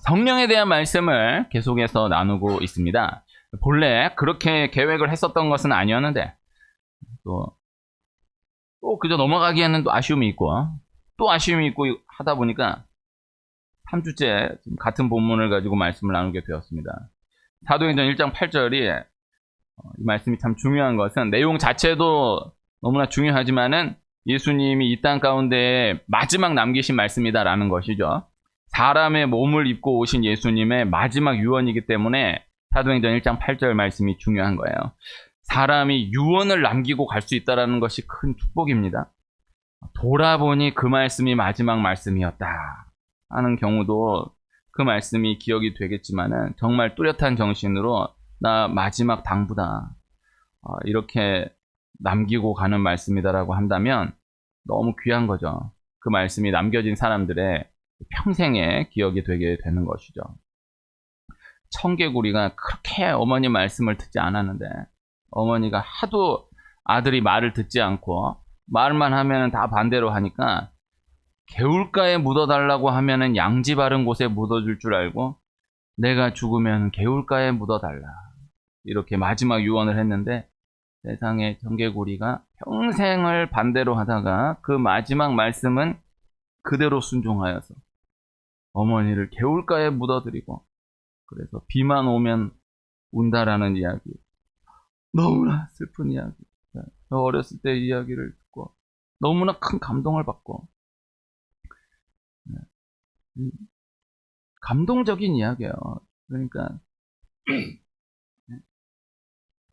성령에 대한 말씀을 계속해서 나누고 있습니다. 본래 그렇게 계획을 했었던 것은 아니었는데 또 그저 넘어가기에는 또 아쉬움이 있고 또 아쉬움이 있고 하다 보니까 3주째 같은 본문을 가지고 말씀을 나누게 되었습니다. 사도행전 1장 8절이 이 말씀이 참 중요한 것은 내용 자체도 너무나 중요하지만은 예수님이 이 땅 가운데 마지막 남기신 말씀이다라는 것이죠. 사람의 몸을 입고 오신 예수님의 마지막 유언이기 때문에 사도행전 1장 8절 말씀이 중요한 거예요. 사람이 유언을 남기고 갈 수 있다는 것이 큰 축복입니다. 돌아보니 그 말씀이 마지막 말씀이었다 하는 경우도 그 말씀이 기억이 되겠지만은 정말 뚜렷한 정신으로 나 마지막 당부다 이렇게 남기고 가는 말씀이다라고 한다면 너무 귀한 거죠. 그 말씀이 남겨진 사람들의 평생의 기억이 되게 되는 것이죠. 청개구리가 그렇게 어머니 말씀을 듣지 않았는데 어머니가 하도 아들이 말을 듣지 않고 말만 하면 다 반대로 하니까 개울가에 묻어달라고 하면은 양지 바른 곳에 묻어줄 줄 알고 내가 죽으면 개울가에 묻어달라 이렇게 마지막 유언을 했는데 세상에 청개구리가 평생을 반대로 하다가 그 마지막 말씀은 그대로 순종하여서 어머니를 개울가에 묻어드리고 그래서 비만 오면 운다라는 이야기 너무나 슬픈 이야기 저 어렸을 때 이야기를 듣고 너무나 큰 감동을 받고 감동적인 이야기예요. 그러니까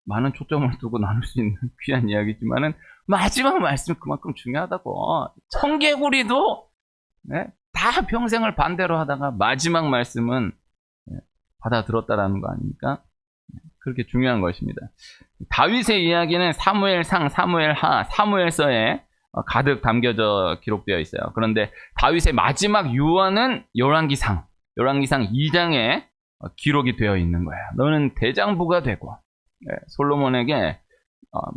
많은 초점을 두고 나눌 수 있는 귀한 이야기지만은 마지막 말씀이 그만큼 중요하다고. 청개구리도 다 평생을 반대로 하다가 마지막 말씀은 받아들었다라는 거 아닙니까? 그렇게 중요한 것입니다. 다윗의 이야기는 사무엘상, 사무엘하, 사무엘서에 가득 담겨져 기록되어 있어요. 그런데 다윗의 마지막 유언은 열왕기상 2장에 기록이 되어 있는 거예요. 너는 대장부가 되고 솔로몬에게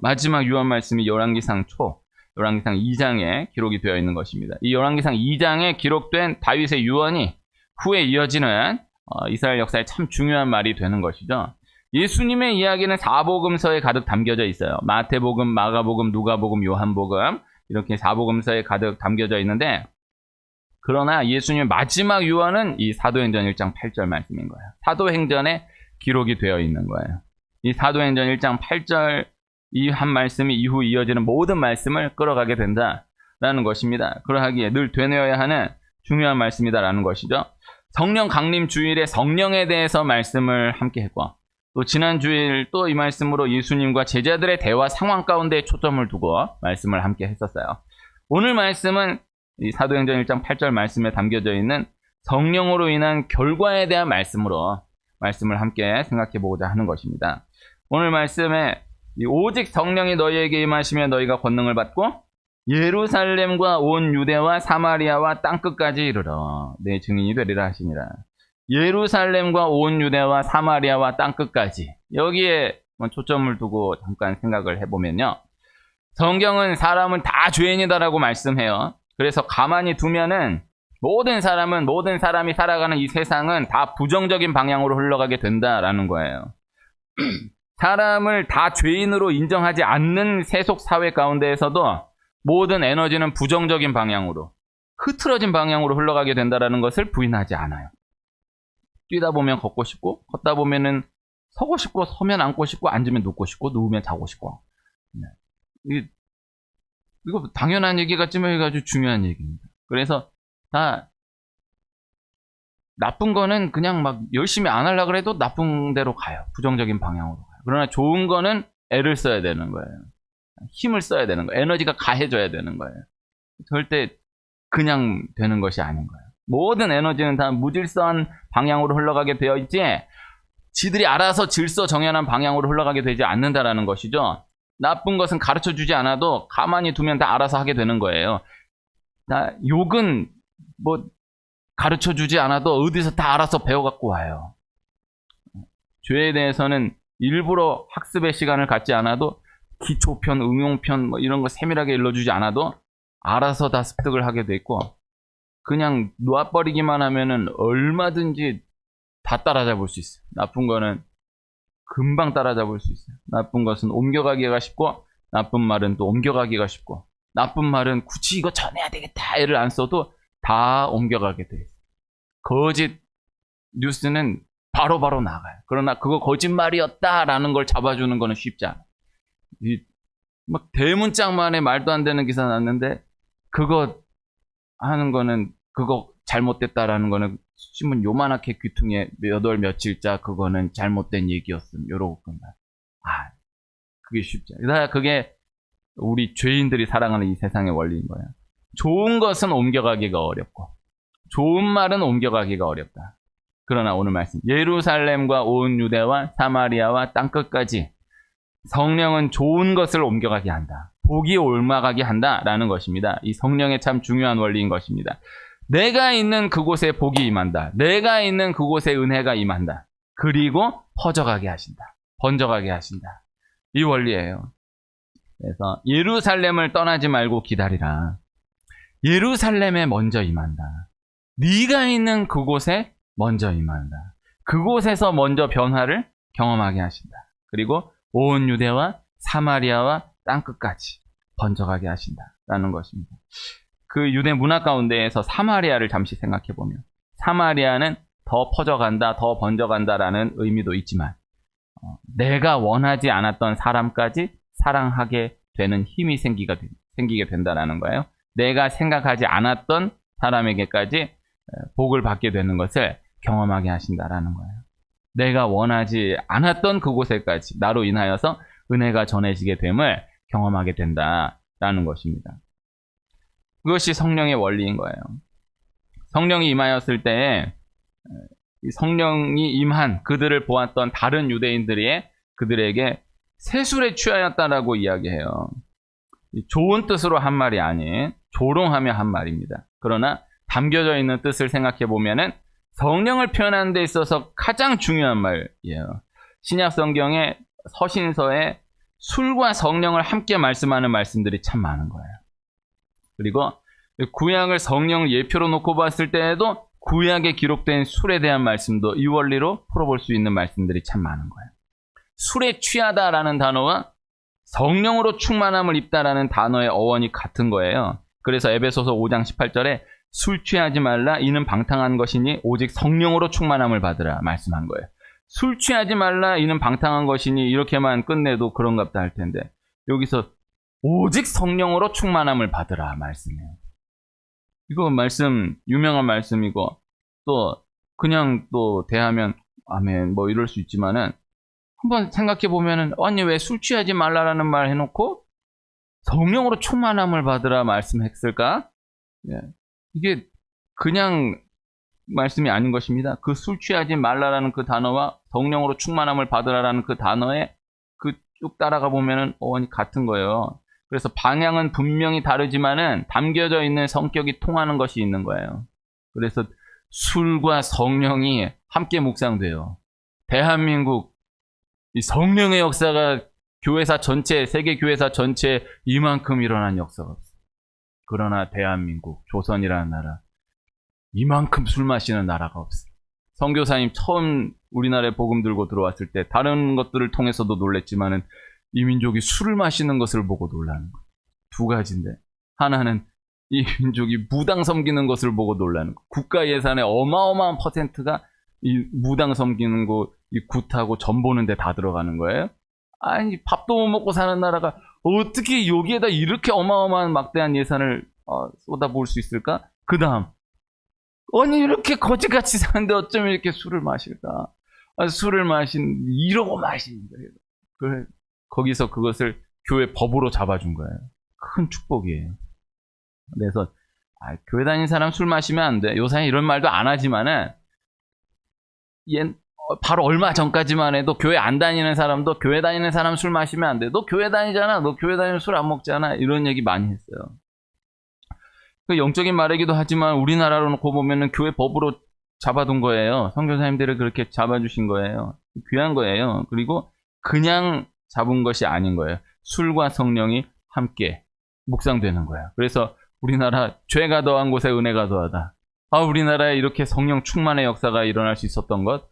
마지막 유언 말씀이 열왕기상 2장에 기록이 되어 있는 것입니다. 이 열왕기상 2장에 기록된 다윗의 유언이 후에 이어지는 이스라엘 역사에 참 중요한 말이 되는 것이죠. 예수님의 이야기는 사복음서에 가득 담겨져 있어요. 마태복음, 마가복음, 누가복음, 요한복음 이렇게 사복음서에 가득 담겨져 있는데 그러나 예수님의 마지막 유언은 이 사도행전 1장 8절 말씀인 거예요. 사도행전에 기록이 되어 있는 거예요. 이 사도행전 1장 8절 이 한 말씀이 이후 이어지는 모든 말씀을 끌어가게 된다라는 것입니다. 그러하기에 늘 되뇌어야 하는 중요한 말씀이다라는 것이죠. 성령 강림 주일에 성령에 대해서 말씀을 함께 했고 또 지난 주일 또 이 말씀으로 예수님과 제자들의 대화 상황 가운데 초점을 두고 말씀을 함께 했었어요. 오늘 말씀은 이 사도행전 1장 8절 말씀에 담겨져 있는 성령으로 인한 결과에 대한 말씀으로 말씀을 함께 생각해 보고자 하는 것입니다. 오늘 말씀에 오직 성령이 너희에게 임하시면 너희가 권능을 받고 예루살렘과 온 유대와 사마리아와 땅끝까지 이르러 내 증인이 되리라 하시니라. 예루살렘과 온 유대와 사마리아와 땅끝까지 여기에 초점을 두고 잠깐 생각을 해보면요. 성경은 사람은 다 죄인이다라고 말씀해요. 그래서 가만히 두면은 모든 사람이 살아가는 이 세상은 다 부정적인 방향으로 흘러가게 된다라는 거예요. 사람을 다 죄인으로 인정하지 않는 세속 사회 가운데에서도 모든 에너지는 부정적인 방향으로 흐트러진 방향으로 흘러가게 된다라는 것을 부인하지 않아요. 뛰다 보면 걷고 싶고 걷다 보면은 서고 싶고 서면 앉고 싶고 앉으면 눕고 싶고 누우면 자고 싶고 이거 당연한 얘기 같지만 이거 아주 중요한 얘기입니다. 그래서 다 나쁜 거는 그냥 막 열심히 안 하려고 해도 나쁜 대로 가요. 부정적인 방향으로 가요. 그러나 좋은 거는 애를 써야 되는 거예요. 힘을 써야 되는 거예요. 에너지가 가해져야 되는 거예요. 절대 그냥 되는 것이 아닌 거예요. 모든 에너지는 다 무질서한 방향으로 흘러가게 되어 있지 지들이 알아서 질서 정연한 방향으로 흘러가게 되지 않는다라는 것이죠. 나쁜 것은 가르쳐주지 않아도 가만히 두면 다 알아서 하게 되는 거예요. 욕은 가르쳐주지 않아도 어디서 다 알아서 배워갖고 와요. 죄에 대해서는 일부러 학습의 시간을 갖지 않아도 기초편, 응용편 이런 거 세밀하게 일러주지 않아도 알아서 다 습득을 하게 돼 있고 그냥 놓아버리기만 하면은 얼마든지 다 따라잡을 수 있어요. 나쁜 거는 금방 따라잡을 수 있어요. 나쁜 것은 옮겨가기가 쉽고, 나쁜 말은 또 옮겨가기가 쉽고, 나쁜 말은 굳이 이거 전해야 되겠다 애를 안 써도 다 옮겨가게 돼 있어요. 거짓 뉴스는 바로바로 나가요. 그러나 그거 거짓말이었다라는 걸 잡아주는 거는 쉽지 않아요. 막 대문짝만에 말도 안 되는 기사 났는데 그거 하는 거는, 그거 잘못됐다라는 거는 신문 요만하게 귀퉁이에 몇 월 며칠자 그거는 잘못된 얘기였음 요러고 끝나. 그게 쉽지 않아요. 그게 우리 죄인들이 살아가는 이 세상의 원리인 거예요. 좋은 것은 옮겨가기가 어렵고 좋은 말은 옮겨가기가 어렵다. 그러나 오늘 말씀, 예루살렘과 온 유대와 사마리아와 땅끝까지 성령은 좋은 것을 옮겨가게 한다. 복이 옮아가게 한다라는 것입니다. 이 성령의 참 중요한 원리인 것입니다. 내가 있는 그곳에 복이 임한다. 내가 있는 그곳에 은혜가 임한다. 그리고 퍼져가게 하신다. 번져가게 하신다. 이 원리예요. 그래서 예루살렘을 떠나지 말고 기다리라. 예루살렘에 먼저 임한다. 네가 있는 그곳에 먼저 임한다. 그곳에서 먼저 변화를 경험하게 하신다. 그리고 온 유대와 사마리아와 땅끝까지 번져가게 하신다라는 것입니다. 그 유대 문화 가운데에서 사마리아를 잠시 생각해 보면, 사마리아는 더 퍼져간다, 더 번져간다라는 의미도 있지만 내가 원하지 않았던 사람까지 사랑하게 되는 힘이 생기게 된다라는 거예요. 내가 생각하지 않았던 사람에게까지 복을 받게 되는 것을 경험하게 하신다라는 거예요. 내가 원하지 않았던 그곳에까지 나로 인하여서 은혜가 전해지게 됨을 경험하게 된다라는 것입니다. 그것이 성령의 원리인 거예요. 성령이 임하였을 때에 성령이 임한 그들을 보았던 다른 유대인들이 그들에게 세술에 취하였다라고 이야기해요. 좋은 뜻으로 한 말이 아닌 조롱하며 한 말입니다. 그러나 담겨져 있는 뜻을 생각해 보면은 성령을 표현하는 데 있어서 가장 중요한 말이에요. 신약 성경의 서신서에 술과 성령을 함께 말씀하는 말씀들이 참 많은 거예요. 그리고 구약을 성령을 예표로 놓고 봤을 때에도 구약에 기록된 술에 대한 말씀도 이 원리로 풀어볼 수 있는 말씀들이 참 많은 거예요. 술에 취하다라는 단어와 성령으로 충만함을 입다라는 단어의 어원이 같은 거예요. 그래서 에베소서 5장 18절에 술 취하지 말라, 이는 방탕한 것이니 오직 성령으로 충만함을 받으라 말씀한 거예요. 술 취하지 말라, 이는 방탕한 것이니 이렇게만 끝내도 그런갑다 할 텐데 여기서 오직 성령으로 충만함을 받으라 말씀해요. 이거 말씀 유명한 말씀이고 또 그냥 또 대하면 아멘 뭐 이럴 수 있지만은 한번 생각해 보면은 아니 왜 술 취하지 말라라는 말 해놓고 성령으로 충만함을 받으라 말씀했을까? 예. 이게 그냥 말씀이 아닌 것입니다. 그 술 취하지 말라라는 그 단어와 성령으로 충만함을 받으라라는 그 단어에 그 쭉 따라가 보면은 어원이 같은 거예요. 그래서 방향은 분명히 다르지만은 담겨져 있는 성격이 통하는 것이 있는 거예요. 그래서 술과 성령이 함께 묵상돼요. 대한민국 이 성령의 역사가 교회사 전체, 세계 교회사 전체에 이만큼 일어난 역사가 없어요. 그러나 대한민국, 조선이라는 나라, 이만큼 술 마시는 나라가 없어요. 선교사님 처음 우리나라에 복음 들고 들어왔을 때 다른 것들을 통해서도 놀랬지만은 이 민족이 술을 마시는 것을 보고 놀라는 거예요. 두 가지인데 하나는 이 민족이 무당 섬기는 것을 보고 놀라는 거예요. 국가 예산의 어마어마한 퍼센트가 이 무당 섬기는 거, 이 굿하고 전 보는 데 다 들어가는 거예요. 아니 밥도 못 먹고 사는 나라가 어떻게 여기에다 이렇게 어마어마한 막대한 예산을 쏟아부을 수 있을까? 그 다음 아니 이렇게 거지같이 사는데 어쩜 이렇게 술을 마실까? 술을 이러고 마시는 거예요. 그래, 거기서 그것을 교회 법으로 잡아준 거예요. 큰 축복이에요. 그래서 교회 다니는 사람 술 마시면 안 돼. 요새 이런 말도 안 하지만은 바로 얼마 전까지만 해도 교회 안 다니는 사람도 교회 다니는 사람 술 마시면 안 돼. 너 교회 다니잖아. 너 교회 다니면 술 안 먹잖아. 이런 얘기 많이 했어요. 그 영적인 말이기도 하지만 우리나라로 놓고 보면은 교회 법으로 잡아둔 거예요. 선교사님들을 그렇게 잡아주신 거예요. 귀한 거예요. 그리고 그냥 잡은 것이 아닌 거예요. 술과 성령이 함께 묵상되는 거예요. 그래서 우리나라 죄가 더한 곳에 은혜가 더하다. 우리나라에 이렇게 성령 충만의 역사가 일어날 수 있었던 것,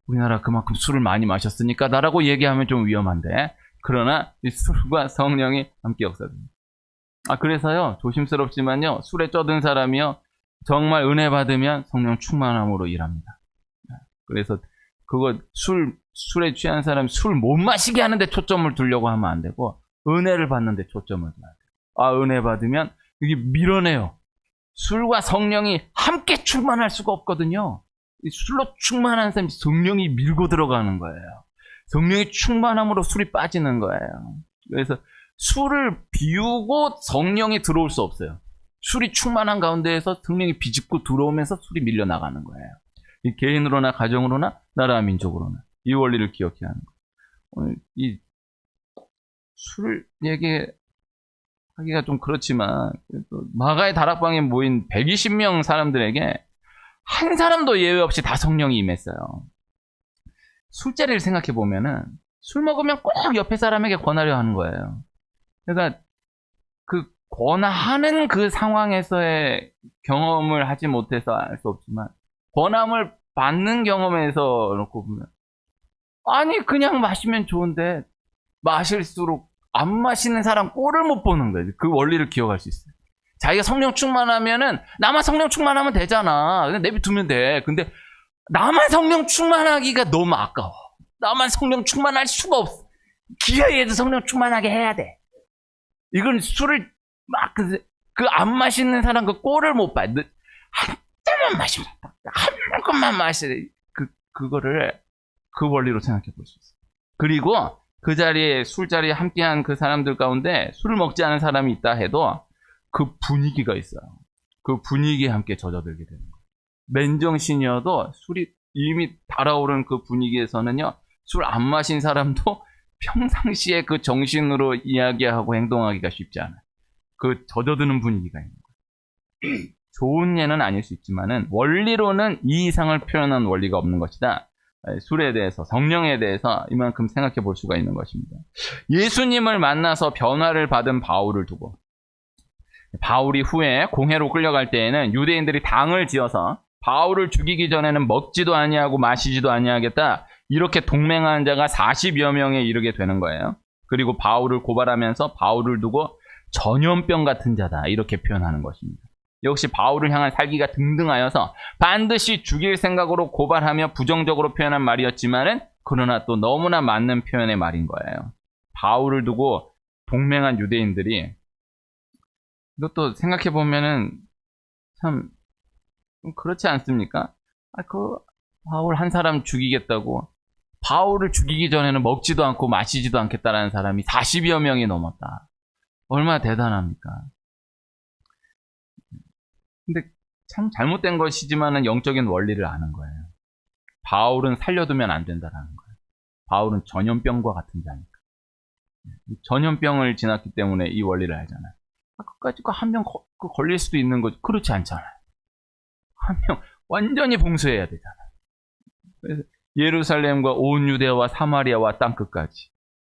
우리나라 그만큼 술을 많이 마셨으니까 나라고 얘기하면 좀 위험한데, 그러나 이 술과 성령이 함께 역사됩니다. 그래서요, 조심스럽지만요, 술에 쩌든 사람이요, 정말 은혜 받으면 성령 충만함으로 일합니다. 그래서 그거 술에 취한 사람 술 못 마시게 하는데 초점을 두려고 하면 안 되고, 은혜를 받는데 초점을 둬야 돼요. 은혜 받으면 이게 밀어내요. 술과 성령이 함께 충만할 수가 없거든요. 술로 충만한 사람이 성령이 밀고 들어가는 거예요. 성령이 충만함으로 술이 빠지는 거예요. 그래서 술을 비우고 성령이 들어올 수 없어요. 술이 충만한 가운데에서 성령이 비집고 들어오면서 술이 밀려나가는 거예요. 이 개인으로나 가정으로나 나라 민족으로나 이 원리를 기억해야 하는 거예요. 오늘 이 술 얘기하기가 좀 그렇지만 마가의 다락방에 모인 120명 사람들에게 한 사람도 예외 없이 다 성령이 임했어요. 술자리를 생각해 보면은 술 먹으면 꼭 옆에 사람에게 권하려 하는 거예요. 그러니까 그 권하는 그 상황에서의 경험을 하지 못해서 알 수 없지만, 권함을 받는 경험에서 놓고 보면, 그냥 마시면 좋은데 마실수록 안 마시는 사람 꼴을 못 보는 거예요. 그 원리를 기억할 수 있어요. 자기가 성령 충만하면은 나만 성령 충만하면 되잖아. 그냥 내비두면 돼. 근데 나만 성령 충만하기가 너무 아까워. 나만 성령 충만할 수가 없어. 기어이라도 성령 충만하게 해야 돼. 이건 술을 막 안 마시는 사람 그 꼴을 못 봐. 한 잔만 마시면 한 모금만 마셔야 돼. 그거를 그 원리로 생각해 볼 수 있어요. 그리고 그 자리에 술자리에 함께한 그 사람들 가운데 술을 먹지 않은 사람이 있다 해도 그 분위기가 있어요. 그 분위기에 함께 젖어들게 되는 거예요. 맨정신이어도 술이 이미 달아오른 그 분위기에서는요, 술 안 마신 사람도 평상시에 그 정신으로 이야기하고 행동하기가 쉽지 않아요. 그 젖어드는 분위기가 있는 거예요. 좋은 예는 아닐 수 있지만은 원리로는 이 이상을 표현한 원리가 없는 것이다. 술에 대해서, 성령에 대해서 이만큼 생각해 볼 수가 있는 것입니다. 예수님을 만나서 변화를 받은 바울을 두고, 바울이 후에 공회로 끌려갈 때에는 유대인들이 당을 지어서 바울을 죽이기 전에는 먹지도 아니하고 마시지도 아니하겠다, 이렇게 동맹한 자가 40여 명에 이르게 되는 거예요. 그리고 바울을 고발하면서 바울을 두고 전염병 같은 자다, 이렇게 표현하는 것입니다. 역시 바울을 향한 살기가 등등하여서 반드시 죽일 생각으로 고발하며 부정적으로 표현한 말이었지만은, 그러나 또 너무나 맞는 표현의 말인 거예요. 바울을 두고 동맹한 유대인들이, 이것도 생각해 보면은 참 그렇지 않습니까? 바울 한 사람 죽이겠다고, 바울을 죽이기 전에는 먹지도 않고 마시지도 않겠다라는 사람이 40여 명이 넘었다. 얼마나 대단합니까? 근데 참 잘못된 것이지만은 영적인 원리를 아는 거예요. 바울은 살려두면 안 된다라는 거예요. 바울은 전염병과 같은 자니까. 전염병을 지났기 때문에 이 원리를 알잖아요. 끝까지 한 명 걸릴 수도 있는 거지. 그렇지 않잖아요. 한 명 완전히 봉쇄해야 되잖아요. 그래서 예루살렘과 온 유대와 사마리아와 땅끝까지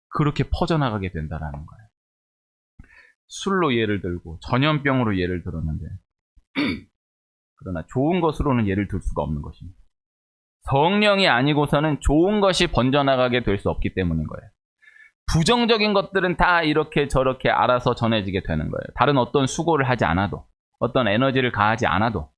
그렇게 퍼져나가게 된다라는 거예요. 술로 예를 들고 전염병으로 예를 들었는데, 그러나 좋은 것으로는 예를 들 수가 없는 것입니다. 성령이 아니고서는 좋은 것이 번져나가게 될 수 없기 때문인 거예요. 부정적인 것들은 다 이렇게 저렇게 알아서 전해지게 되는 거예요. 다른 어떤 수고를 하지 않아도, 어떤 에너지를 가하지 않아도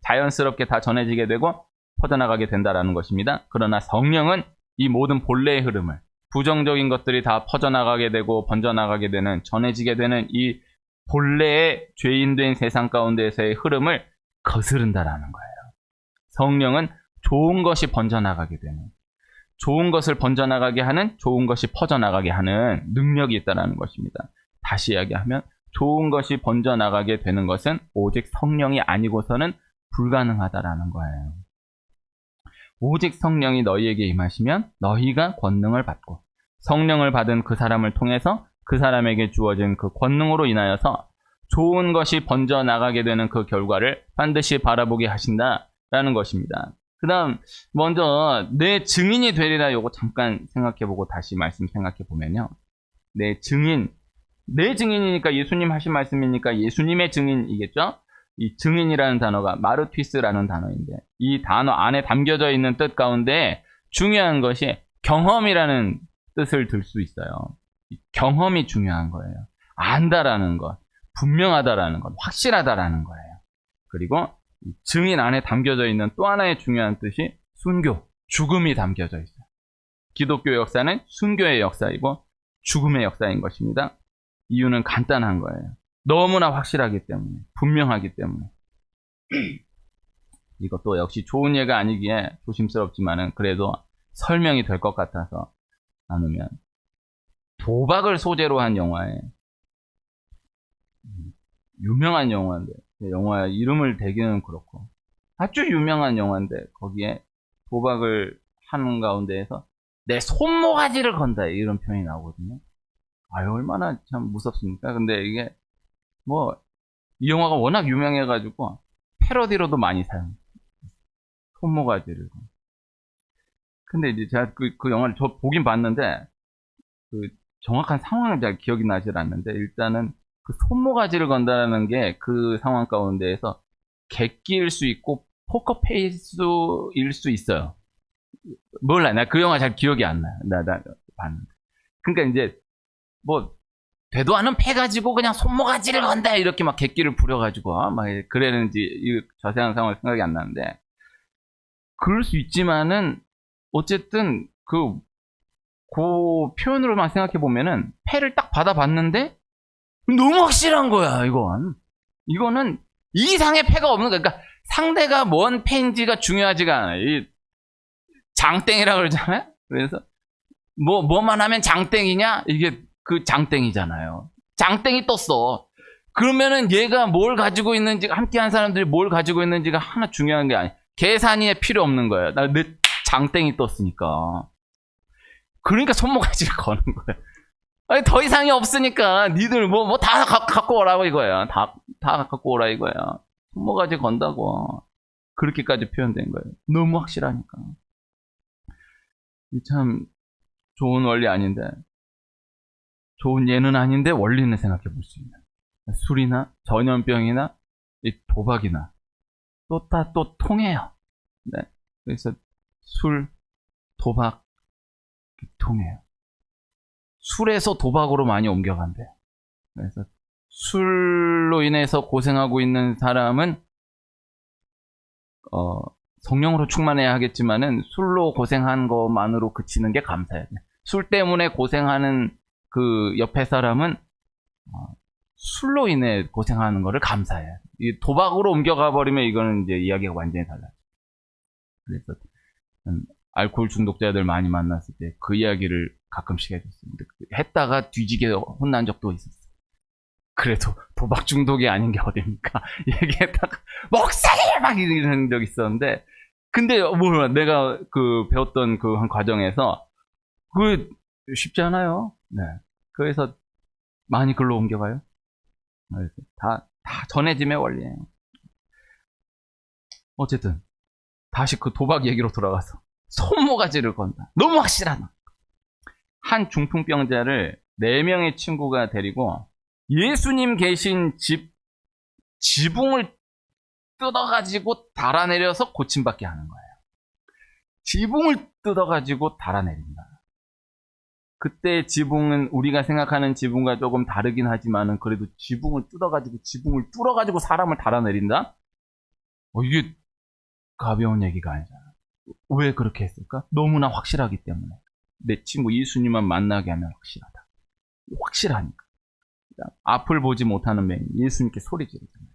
자연스럽게 다 전해지게 되고 퍼져나가게 된다는 것입니다. 그러나 성령은 이 모든 본래의 흐름을, 부정적인 것들이 다 퍼져나가게 되고 번져나가게 되는, 전해지게 되는 이 본래의 죄인된 세상 가운데서의 흐름을 거스른다라는 거예요. 성령은 좋은 것이 번져나가게 되는, 좋은 것을 번져나가게 하는, 좋은 것이 퍼져나가게 하는 능력이 있다는 것입니다. 다시 이야기하면 좋은 것이 번져나가게 되는 것은 오직 성령이 아니고서는 불가능하다라는 거예요. 오직 성령이 너희에게 임하시면 너희가 권능을 받고, 성령을 받은 그 사람을 통해서 그 사람에게 주어진 그 권능으로 인하여서 좋은 것이 번져나가게 되는 그 결과를 반드시 바라보게 하신다라는 것입니다. 그 다음 먼저 내 증인이 되리라, 요거 잠깐 생각해보고 다시 말씀 생각해보면요, 내 증인이니까 예수님 하신 말씀이니까 예수님의 증인이겠죠. 이 증인이라는 단어가 마르튀스라는 단어인데 이 단어 안에 담겨져 있는 뜻 가운데 중요한 것이 경험이라는 뜻을 들 수 있어요. 경험이 중요한 거예요. 안다라는 것, 분명하다라는 것, 확실하다라는 거예요. 그리고 증인 안에 담겨져 있는 또 하나의 중요한 뜻이 순교, 죽음이 담겨져 있어요. 기독교 역사는 순교의 역사이고 죽음의 역사인 것입니다. 이유는 간단한 거예요. 너무나 확실하기 때문에, 분명하기 때문에. 이것도 역시 좋은 예가 아니기에 조심스럽지만은 그래도 설명이 될 것 같아서 나누면, 도박을 소재로 한 영화에, 유명한 영화인데, 영화 이름을 대기는 그렇고 아주 유명한 영화인데 거기에 도박을 하는 가운데에서 내 손모가지를 건다 이런 표현이 나오거든요. 아유, 얼마나 참 무섭습니까? 근데 이게 뭐 이 영화가 워낙 유명해가지고 패러디로도 많이 사용해요. 손모가지를. 근데 이제 제가 그 영화를 저 보긴 봤는데 그 정확한 상황은 잘 기억이 나질 않는데, 일단은 그 손모가지를 건다는 게 그 상황 가운데에서 객기일 수 있고 포커페이스일 수 있어요. 몰라, 나 그 영화 잘 기억이 안 나요. 나 봤는데. 그러니까 이제 뭐 되도 않은 패 가지고 그냥 손모가지를 건다 이렇게 막 객기를 부려가지고 막 그랬는지 이 자세한 상황이 생각이 안 나는데, 그럴 수 있지만은 어쨌든 그 표현으로만 생각해 보면은 패를 딱 받아봤는데 너무 확실한 거야. 이거는 이 이상의 패가 없는 거야. 그러니까 상대가 뭔 패인지가 중요하지가 않아요. 이 장땡이라고 그러잖아요. 그래서 뭐만 하면 장땡이냐? 이게 그 장땡이잖아요. 장땡이 떴어. 그러면은 얘가 뭘 가지고 있는지, 함께한 사람들이 뭘 가지고 있는지가 하나 중요한 게 아니야. 계산이 필요 없는 거야. 내 장땡이 떴으니까. 그러니까 손모가지를 거는 거야. 아니, 더 이상이 없으니까 니들 뭐 다 갖고 오라고 이거야. 다 갖고 오라 이거야. 손모가지 건다고. 그렇게까지 표현된 거예요. 너무 확실하니까. 참 좋은 원리 아닌데, 좋은 예는 아닌데 원리는 생각해 볼 수 있는. 술이나 전염병이나 이 도박이나 또 통해요. 네. 그래서 술, 도박 통해요. 술에서 도박으로 많이 옮겨간대요. 그래서 술로 인해서 고생하고 있는 사람은 성령으로 충만해야 하겠지만은 술로 고생한 것만으로 그치는 게 감사해요. 술 때문에 고생하는 그 옆에 사람은 술로 인해 고생하는 거를 감사해요. 이 도박으로 옮겨가 버리면 이거는 이제 이야기가 완전히 달라요. 그래서 알코올 중독자들 많이 만났을 때 그 이야기를 가끔씩 해줬습니다. 했다가 뒤지게 혼난 적도 있었어요. 그래도 도박 중독이 아닌 게 어딥니까? 얘기했다가 목사님 막 이런 적 있었는데, 근데 몰라, 내가 그 배웠던 그 한 과정에서 그 쉽지 않아요. 네. 그래서 많이 글로 옮겨가요. 다 전해짐의 원리예요. 어쨌든 다시 그 도박 얘기로 돌아가서 손모가지를 건다. 너무 확실하다. 한 중풍병자를 4명의 친구가 데리고 예수님 계신 지붕을 뜯어가지고 달아내려서 고침받게 하는 거예요. 지붕을 뜯어가지고 달아내린다. 그때 지붕은 우리가 생각하는 지붕과 조금 다르긴 하지만은 그래도 지붕을 뜯어가지고 지붕을 뚫어가지고 사람을 달아내린다? 이게 가벼운 얘기가 아니잖아. 왜 그렇게 했을까? 너무나 확실하기 때문에. 내 친구 예수님만 만나게 하면 확실하다. 확실하니까. 앞을 보지 못하는 맹인 예수님께 소리 지르잖아요.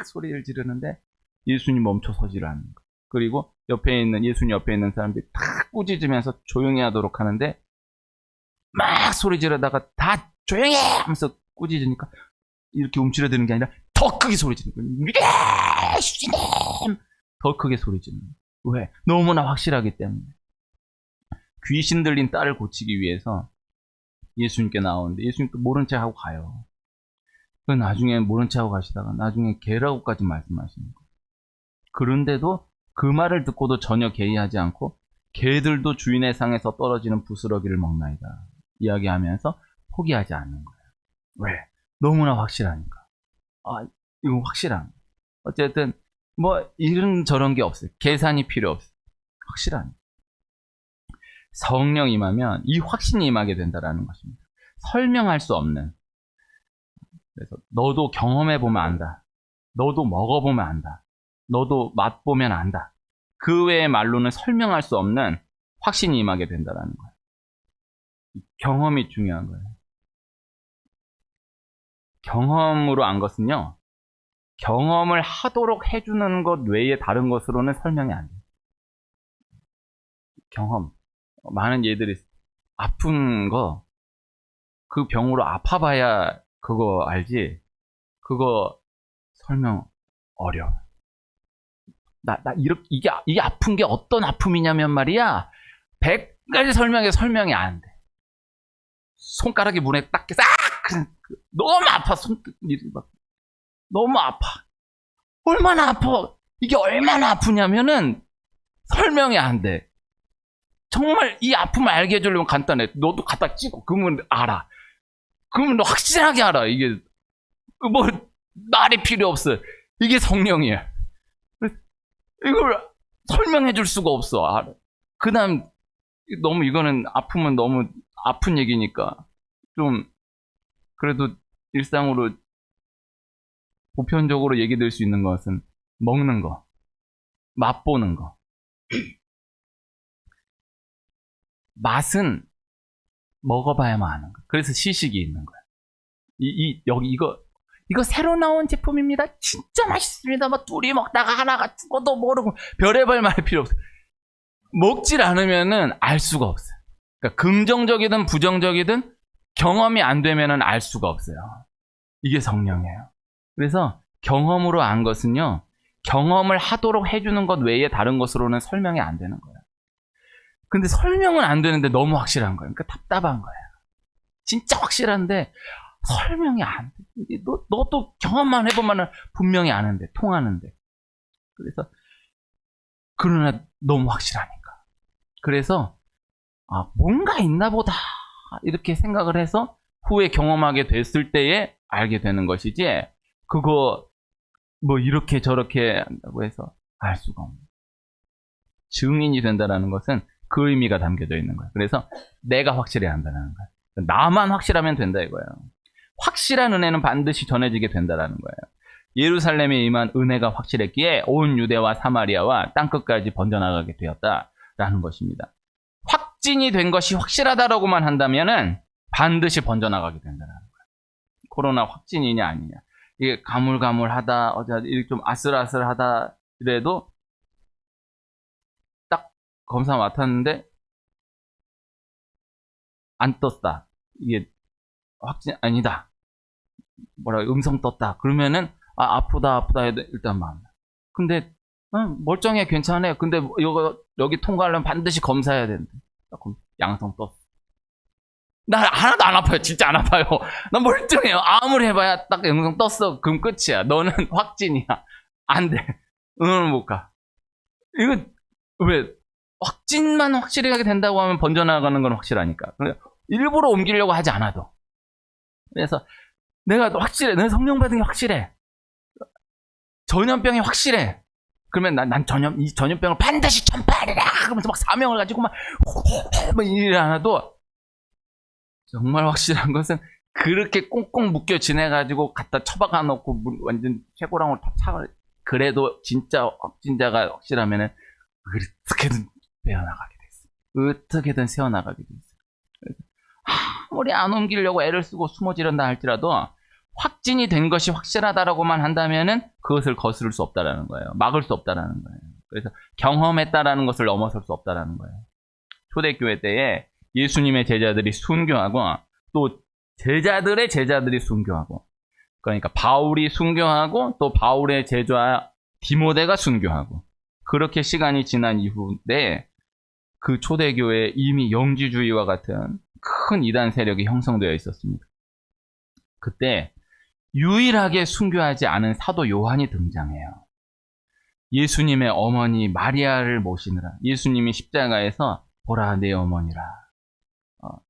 소리를 지르는데 예수님 멈춰 서지를 않는 거. 그리고 예수님 옆에 있는 사람들이 다 꾸짖으면서 조용히 하도록 하는데 막 소리 지르다가 다 조용히 하면서 꾸짖으니까 이렇게 움츠려드는 게 아니라 더 크게 소리 지르는 거예요. 예수님! 더 크게 소리 지르는 거예요. 왜? 너무나 확실하기 때문에. 귀신 들린 딸을 고치기 위해서 예수님께 나오는데 예수님 또 모른 체 하고 가요. 그 나중에 모른 체 하고 가시다가 나중에 개라고까지 말씀하시는 거예요. 그런데도 그 말을 듣고도 전혀 개의하지 않고 개들도 주인의 상에서 떨어지는 부스러기를 먹나이다 이야기하면서 포기하지 않는 거예요. 왜? 너무나 확실하니까. 이거 확실한. 어쨌든 뭐 이런 저런 게 없어요. 계산이 필요 없어요. 확실한. 성령 임하면 이 확신이 임하게 된다라는 것입니다. 설명할 수 없는. 그래서 너도 경험해 보면 안다. 너도 먹어보면 안다. 너도 맛보면 안다. 그 외의 말로는 설명할 수 없는 확신이 임하게 된다라는 거예요. 경험이 중요한 거예요. 경험으로 안 것은요. 경험을 하도록 해주는 것 외에 다른 것으로는 설명이 안 돼요. 경험. 많은 예들이 아픈 거, 그 병으로 아파봐야 그거 알지. 그거 설명 어려워. 이게 아픈 게 어떤 아픔이냐면 말이야. 100가지 설명이 안 돼. 손가락이 문에 딱 싹! 너무 아파. 너무 아파. 얼마나 아파. 이게 얼마나 아프냐면은 설명이 안 돼. 정말 이 아픔을 알게 해주려면 간단해. 너도 갖다 찍어. 그러면 알아. 그러면 너 확실하게 알아. 이게 뭐 말이 필요 없어. 이게 성령이야. 이걸 설명해 줄 수가 없어. 알아. 그 다음 너무 이거는 아픔은 너무 아픈 얘기니까 좀 그래도 일상으로 보편적으로 얘기될 수 있는 것은 먹는 거, 맛보는 거. 맛은 먹어봐야만 아는 거. 그래서 시식이 있는 거야. 이거 새로 나온 제품입니다. 진짜 맛있습니다. 막 둘이 먹다가 하나가 죽어도 모르고 별의별 말 필요 없어. 먹질 않으면은 알 수가 없어요. 그러니까 긍정적이든 부정적이든 경험이 안 되면은 알 수가 없어요. 이게 성령이에요. 그래서 경험으로 안 것은요. 경험을 하도록 해주는 것 외에 다른 것으로는 설명이 안 되는 거예요. 근데 설명은 안 되는데 너무 확실한 거예요. 그러니까 답답한 거예요. 진짜 확실한데 설명이 안 돼. 너도 경험만 해보면 분명히 아는데, 통하는데. 그래서 그러나 너무 확실하니까. 그래서 뭔가 있나 보다 이렇게 생각을 해서 후에 경험하게 됐을 때에 알게 되는 것이지 그거 뭐 이렇게 저렇게 한다고 해서 알 수가 없는. 증인이 된다는 것은 그 의미가 담겨져 있는 거예요. 그래서 내가 확실해야 한다는 거예요. 나만 확실하면 된다 이거예요. 확실한 은혜는 반드시 전해지게 된다는 거예요. 예루살렘에 임한 은혜가 확실했기에 온 유대와 사마리아와 땅끝까지 번져나가게 되었다라는 것입니다. 확진이 된 것이 확실하다라고만 한다면은 반드시 번져나가게 된다는 거예요. 코로나 확진이냐 아니냐. 이게 가물가물하다, 이렇게 좀 아슬아슬하다 이래도 딱 검사 맡았는데 안 떴다. 이게 확진 아니다. 음성 떴다. 그러면은 아프다 해도 일단 마음. 근데 멀쩡해 괜찮아요. 근데 여기 통과하려면 반드시 검사해야 된다. 그럼 양성 떴어. 나 하나도 안 아파요. 진짜 안 아파요. 나 멀쩡해요. 아무리 해봐야 딱 음성 떴어. 그럼 끝이야. 너는 확진이야. 안 돼. 응원을 못 가. 이거 왜 확진만 확실하게 된다고 하면 번져나가는 건 확실하니까. 일부러 옮기려고 하지 않아도. 그래서 내가 확실해. 내가 성령 받은 게 확실해. 전염병이 확실해. 그러면 난 이 전염병을 반드시 전파하리라. 그러면서 막 사명을 가지고 막 이래 않아도 정말 확실한 것은 그렇게 꽁꽁 묶여 지내가지고 갖다 처박아 놓고 완전 쇠고랑으로 다 차. 그래도 진짜 확진자가 확실하면은 어떻게든 빼어나가게 됐어. 어떻게든 세워나가게 됐어. 아무리 안 옮기려고 애를 쓰고 숨어지른다 할지라도 확진이 된 것이 확실하다라고만 한다면은 그것을 거스를 수 없다라는 거예요. 막을 수 없다라는 거예요. 그래서 경험했다라는 것을 넘어설 수 없다라는 거예요. 초대교회 때에 예수님의 제자들이 순교하고 또 제자들의 제자들이 순교하고 그러니까 바울이 순교하고 또 바울의 제자 디모데가 순교하고 그렇게 시간이 지난 이후에 그 초대교회에 이미 영지주의와 같은 큰 이단 세력이 형성되어 있었습니다. 그때 유일하게 순교하지 않은 사도 요한이 등장해요. 예수님의 어머니 마리아를 모시느라 예수님이 십자가에서 보라 내 어머니라.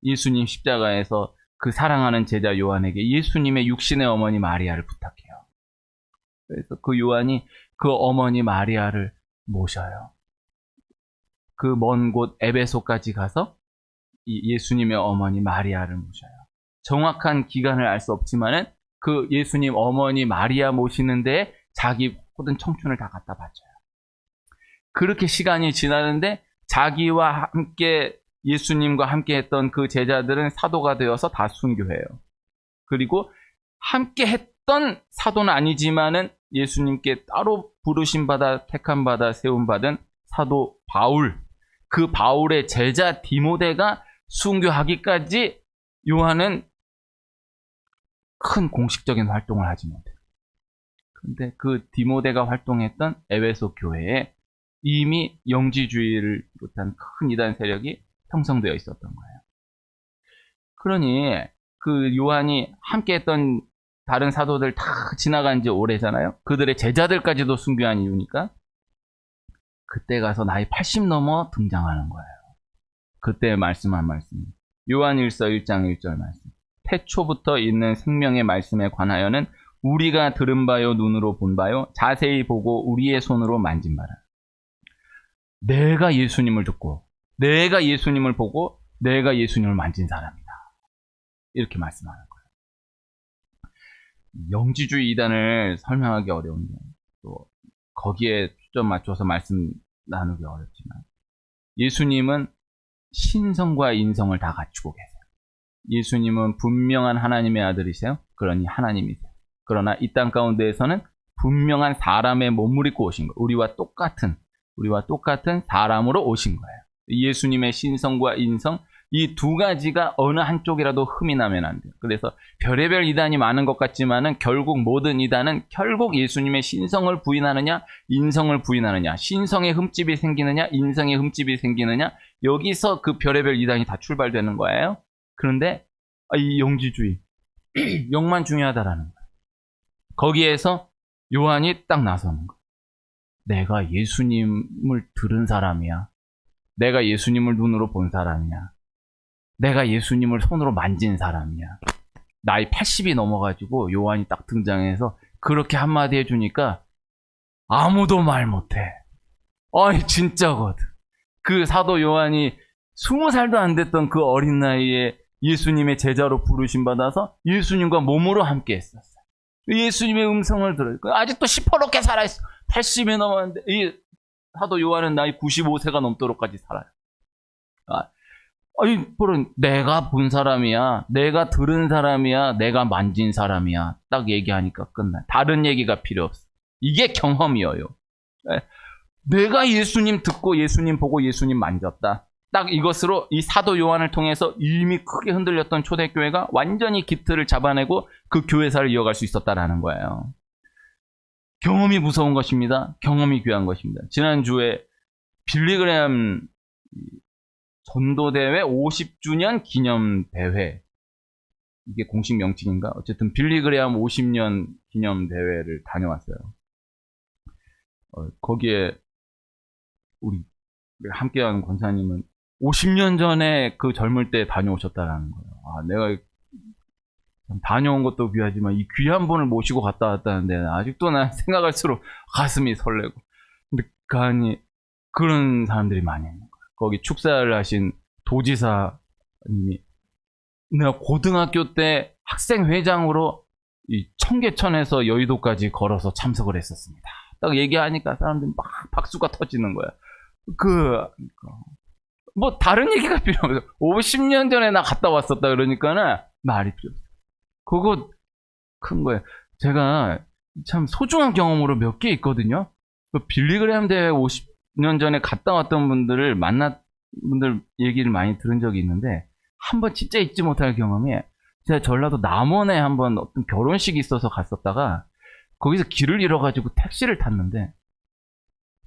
예수님 십자가에서 그 사랑하는 제자 요한에게 예수님의 육신의 어머니 마리아를 부탁해요. 그래서 그 요한이 그 어머니 마리아를 모셔요. 그 먼 곳 에베소까지 가서 이 예수님의 어머니 마리아를 모셔요. 정확한 기간을 알 수 없지만은 그 예수님 어머니 마리아 모시는데 자기 모든 청춘을 다 갖다 바쳐요. 그렇게 시간이 지나는데 자기와 함께 예수님과 함께 했던 그 제자들은 사도가 되어서 다 순교해요. 그리고 함께 했던 사도는 아니지만은 예수님께 따로 부르심 받아 택함 받아 세움 받은 사도 바울, 그 바울의 제자 디모데가 순교하기까지 요한은 큰 공식적인 활동을 하지 못해요. 근데 그 디모데가 활동했던 에베소 교회에 이미 영지주의를 비롯한 큰 이단 세력이 형성되어 있었던 거예요. 그러니 그 요한이 함께 했던 다른 사도들 다 지나간 지 오래잖아요. 그들의 제자들까지도 순교한 이유니까 그때 가서 나이 80 넘어 등장하는 거예요. 그때 말씀한 말씀. 요한일서 1장 1절 말씀. 태초부터 있는 생명의 말씀에 관하여는 우리가 들은 바요 눈으로 본 바요 자세히 보고 우리의 손으로 만진 바라. 내가 예수님을 듣고 내가 예수님을 보고 내가 예수님을 만진 사람이다. 이렇게 말씀하는 거예요. 영지주의 이단을 설명하기 어려운데 또 거기에 초점 맞춰서 말씀 나누기 어렵지만 예수님은 신성과 인성을 다 갖추고 계세요. 예수님은 분명한 하나님의 아들이세요. 그러니 하나님이세요. 그러나 이 땅 가운데에서는 분명한 사람의 몸을 입고 오신 거예요. 우리와 똑같은 사람으로 오신 거예요. 예수님의 신성과 인성, 이 두 가지가 어느 한쪽이라도 흠이 나면 안 돼요. 그래서 별의별 이단이 많은 것 같지만은 결국 모든 이단은 결국 예수님의 신성을 부인하느냐, 인성을 부인하느냐, 신성의 흠집이 생기느냐, 인성의 흠집이 생기느냐, 여기서 그 별의별 이단이 다 출발되는 거예요. 그런데 이 영지주의, 영만 중요하다라는 거예요. 거기에서 요한이 딱 나서는 거예요. 내가 예수님을 들은 사람이야. 내가 예수님을 눈으로 본 사람이야. 내가 예수님을 손으로 만진 사람이야. 나이 80이 넘어가지고 요한이 딱 등장해서 그렇게 한마디 해주니까 아무도 말 못해. 아이 진짜거든. 그 사도 요한이 20살도 안 됐던 그 어린 나이에 예수님의 제자로 부르심 받아서 예수님과 몸으로 함께 했었어요. 예수님의 음성을 들어요. 아직도 시퍼렇게 살아있어. 80이 넘었는데 이 사도 요한은 나이 95세가 넘도록까지 살아요. 내가 본 사람이야. 내가 들은 사람이야. 내가 만진 사람이야. 딱 얘기하니까 끝나. 다른 얘기가 필요 없어. 이게 경험이에요. 내가 예수님 듣고 예수님 보고 예수님 만졌다. 딱 이것으로 이 사도 요한을 통해서 이미 크게 흔들렸던 초대교회가 완전히 기틀을 잡아내고 그 교회사를 이어갈 수 있었다라는 거예요. 경험이 무서운 것입니다. 경험이 귀한 것입니다. 지난주에 빌리그레암 전도대회 50주년 기념대회, 이게 공식 명칭인가? 어쨌든 빌리그레암 50년 기념대회를 다녀왔어요. 거기에 우리 함께한 권사님은 50년 전에 그 젊을 때 다녀오셨다라는 거예요. 내가 다녀온 것도 귀하지만 이 귀한 분을 모시고 갔다 왔다는데 아직도 난 생각할수록 가슴이 설레고. 근데 간이 그런 사람들이 많이 있는 거예요. 거기 축사를 하신 도지사님이 내가 고등학교 때 학생회장으로 이 청계천에서 여의도까지 걸어서 참석을 했었습니다. 딱 얘기하니까 사람들이 막 박수가 터지는 거야. 뭐 다른 얘기가 필요 없어요. 50년 전에 나 갔다 왔었다 그러니까는 말이 필요 없어요. 그거 큰 거예요. 제가 참 소중한 경험으로 몇 개 있거든요. 빌리그레암 대회 50년 전에 갔다 왔던 분들 얘기를 많이 들은 적이 있는데 한번 진짜 잊지 못할 경험이, 제가 전라도 남원에 한번 어떤 결혼식이 있어서 갔었다가 거기서 길을 잃어가지고 택시를 탔는데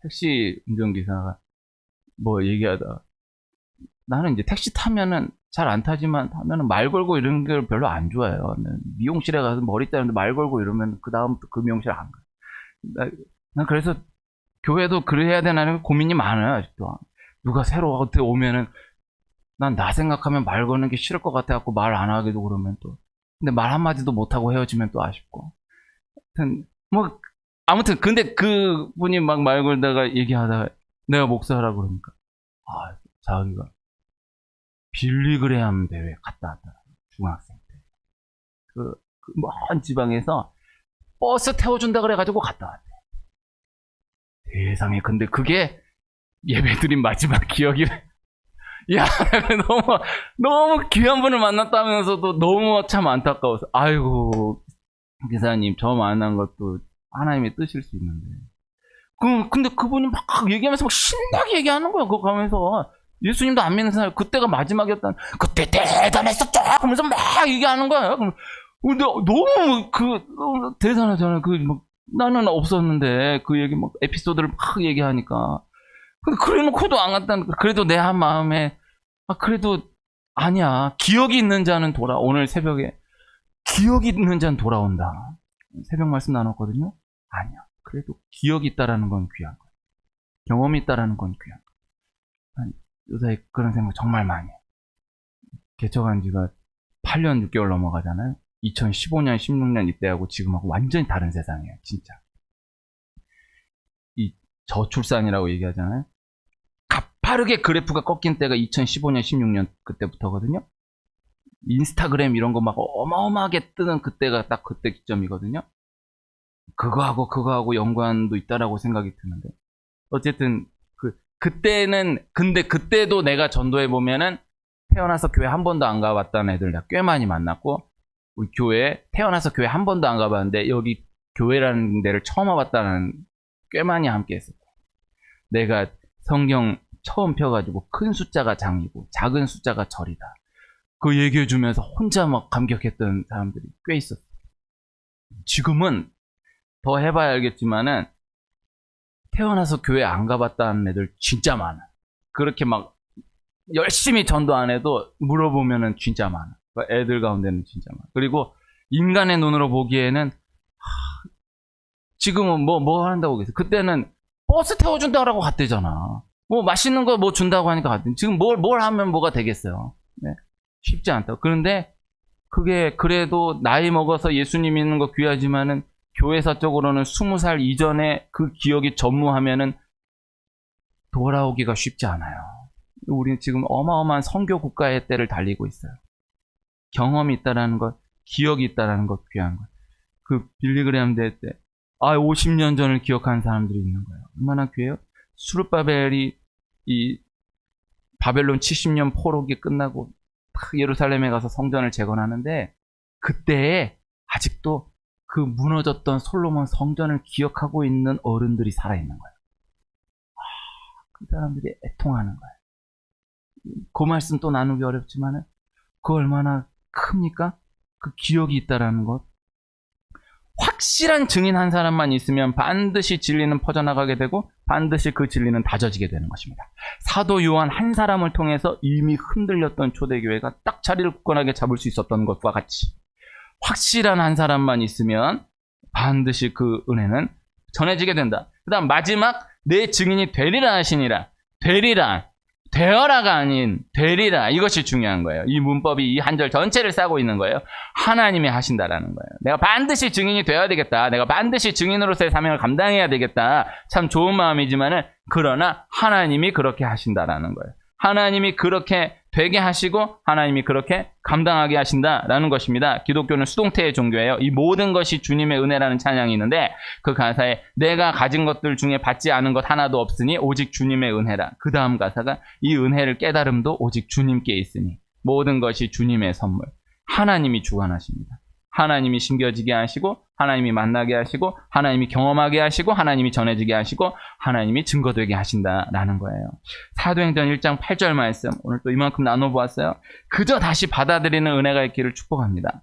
택시 운전기사가 뭐 얘기하다, 나는 이제 택시 타면은 잘 안 타지만 타면은 말 걸고 이런 걸 별로 안 좋아해요. 미용실에 가서 머리 따는데 말 걸고 이러면 그 다음부터 그 미용실 안 가요. 난 그래서 교회도 그래야 되나는 고민이 많아요. 아직도 누가 새로 어떻게 오면은 난 나 생각하면 말 거는 게 싫을 것 같아갖고 말 안 하기도 그러면 또, 근데 말 한마디도 못하고 헤어지면 또 아쉽고. 하여튼 뭐 아무튼 근데 그 분이 막 말 걸다가 얘기하다가 내가 목사라고 그러니까 자기가 빌리그레암 대회 갔다 왔다. 중학생 때. 먼 지방에서 버스 태워준다 그래가지고 갔다 왔대. 세상에, 근데 그게 예배드린 마지막 기억이래. 야, 너무 귀한 분을 만났다면서도 너무 참 안타까워서. 아이고, 기사님, 저 만난 것도 하나님의 뜻일 수 있는데. 근데 그분이 막 얘기하면서 막 신나게 얘기하는 거야. 그거 가면서. 예수님도 안 믿는 사람, 그때가 마지막이었다는, 그때 대단했었죠! 하면서 막 얘기하는 거야. 근데 너무 대단하잖아. 나는 없었는데, 그 얘기 막 에피소드를 막 얘기하니까. 근데 그래 놓고도 안 갔다는, 그래도 내 한 마음에, 그래도, 아니야. 기억이 있는 자는 오늘 새벽에, 기억이 있는 자는 돌아온다. 새벽 말씀 나눴거든요? 아니야. 그래도 기억이 있다라는 건 귀한 거야. 경험이 있다라는 건 귀한 거야. 요새 그런 생각 정말 많이 해. 개척한 지가 8년 6개월 넘어가잖아요. 2015년, 16년 이때하고 지금하고 완전히 다른 세상이에요. 진짜. 이 저출산이라고 얘기하잖아요. 가파르게 그래프가 꺾인 때가 2015년, 16년 그때부터거든요. 인스타그램 이런 거 막 어마어마하게 뜨는 그때가 딱 그때 기점이거든요. 그거하고 연관도 있다라고 생각이 드는데. 어쨌든 그때는, 근데 그때도 내가 전도해 보면은 태어나서 교회 한 번도 안 가봤다는 애들 내가 꽤 많이 만났고, 우리 교회 태어나서 교회 한 번도 안 가봤는데 여기 교회라는 데를 처음 와봤다는 꽤 많이 함께 했었고, 내가 성경 처음 펴가지고 큰 숫자가 장이고 작은 숫자가 절이다, 그 얘기해 주면서 혼자 막 감격했던 사람들이 꽤 있었어. 지금은 더 해봐야 알겠지만은 태어나서 교회 안 가봤다는 애들 진짜 많아. 그렇게 막 열심히 전도 안 해도 물어보면은 진짜 많아. 애들 가운데는 진짜 많아. 그리고 인간의 눈으로 보기에는 지금은 뭐 한다고 그랬어. 그때는 버스 태워준다고 갔대잖아. 뭐 맛있는 거 뭐 준다고 하니까 갔대. 지금 뭘 하면 뭐가 되겠어요. 네. 쉽지 않다. 그런데 그게 그래도 나이 먹어서 예수님 믿는 거 귀하지만은 교회사적으로는 20살 이전에 그 기억이 전무하면은 돌아오기가 쉽지 않아요. 우리는 지금 어마어마한 선교 국가의 때를 달리고 있어요. 경험이 있다라는 것, 기억이 있다라는 것 귀한 것. 그 빌리그레암 대회 때 50년 전을 기억하는 사람들이 있는 거예요. 얼마나 귀해요? 수르바벨이 이 바벨론 70년 포로기 끝나고 예루살렘에 가서 성전을 재건하는데, 그때에 아직도 그 무너졌던 솔로몬 성전을 기억하고 있는 어른들이 살아있는 거예요. 그 사람들이 애통하는 거예요. 그 말씀 또 나누기 어렵지만은 그 얼마나 큽니까? 그 기억이 있다라는 것. 확실한 증인 한 사람만 있으면 반드시 진리는 퍼져나가게 되고 반드시 그 진리는 다져지게 되는 것입니다. 사도 요한 한 사람을 통해서 이미 흔들렸던 초대교회가 딱 자리를 굳건하게 잡을 수 있었던 것과 같이, 확실한 한 사람만 있으면 반드시 그 은혜는 전해지게 된다. 그 다음 마지막, 내 증인이 되리라 하시니라. 되어라가 아닌 되리라. 이것이 중요한 거예요. 이 문법이 이 한 절 전체를 싸고 있는 거예요. 하나님이 하신다라는 거예요. 내가 반드시 증인이 되어야 되겠다. 내가 반드시 증인으로서의 사명을 감당해야 되겠다. 참 좋은 마음이지만은, 그러나 하나님이 그렇게 하신다라는 거예요. 하나님이 그렇게 되게 하시고 하나님이 그렇게 감당하게 하신다라는 것입니다. 기독교는 수동태의 종교예요. 이 모든 것이 주님의 은혜라는 찬양이 있는데, 그 가사에 내가 가진 것들 중에 받지 않은 것 하나도 없으니 오직 주님의 은혜라. 그 다음 가사가 이 은혜를 깨달음도 오직 주님께 있으니 모든 것이 주님의 선물. 하나님이 주관하십니다. 하나님이 심겨지게 하시고 하나님이 만나게 하시고 하나님이 경험하게 하시고 하나님이 전해지게 하시고 하나님이 증거되게 하신다라는 거예요. 사도행전 1장 8절 말씀, 오늘 또 이만큼 나눠보았어요. 그저 다시 받아들이는 은혜가 있기를 축복합니다.